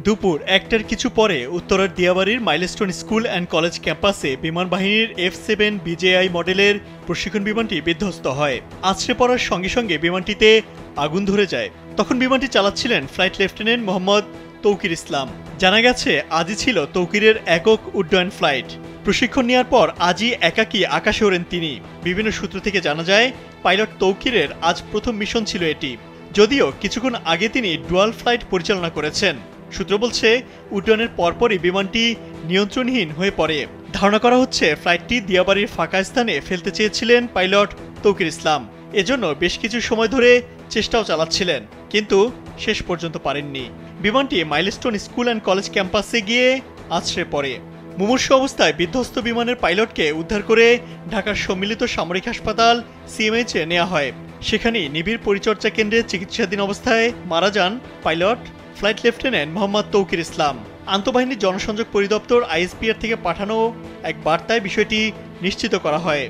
দুপুর ১টার কিছু পরে উত্তরার দিয়াবাড়ির মাইলস্টোন স্কুল অ্যান্ড কলেজ ক্যাম্পাসে বিমান বাহিনীর F-7 BJI মডেলের প্রশিক্ষণ বিমানটি বিধ্বস্ত হয়। আছড়ে পড়ার সঙ্গে সঙ্গে বিমানটিতে আগুন ধরে যায়। তখন বিমানটি চালাচ্ছিলেন ফ্লাইট লেফটেন্যান্ট মোহাম্মদ তৌকির ইসলাম। জানা গেছে আজই ছিল তৌকিরের একক উড্ডয়ন ফ্লাইট। প্রশিক্ষণ নেওয়ার পর আজই একাকী আকাশে ওড়েন তিনি। বিভিন্ন সূত্র থেকে জানা যায় পাইলট তৌকিরের আজ প্রথম মিশন ছিল এটি। যদিও কিছুক্ষণ আগে তিনি ডুয়াল ফ্লাইট পরিচালনা করেছেন। সূত্র বলছে উড্ডয়নের পরপরই বিমানটি নিয়ন্ত্রণহীন হয়ে পড়ে। ধারণা করা হচ্ছে ফ্লাইটটি দিয়াবাড়ির ফাঁকা স্থানে ফেলতে চেয়েছিলেন পাইলট তৌকির ইসলাম। এজন্য বেশ কিছু সময় ধরে চেষ্টাও চালাচ্ছিলেন, কিন্তু শেষ পর্যন্ত পারেননি। বিমানটি মাইলস্টোন স্কুল অ্যান্ড কলেজ ক্যাম্পাসে গিয়ে আছড়ে পড়ে। মুমূর্ষু অবস্থায় বিধ্বস্ত বিমানের পাইলটকে উদ্ধার করে ঢাকার সম্মিলিত সামরিক হাসপাতাল CMH-এ নেওয়া হয়। সেখানেই নিবিড় পরিচর্যা কেন্দ্রে চিকিৎসাধীন অবস্থায় মারা যান pilot flight lieutenant Mohammad Tauqir Islam. আন্তঃবাহিনী জনসংযোগ পরিদপ্তর ISPR থেকে পাঠানো এক বার্তায় বিষয়টি নিশ্চিত করা হয়।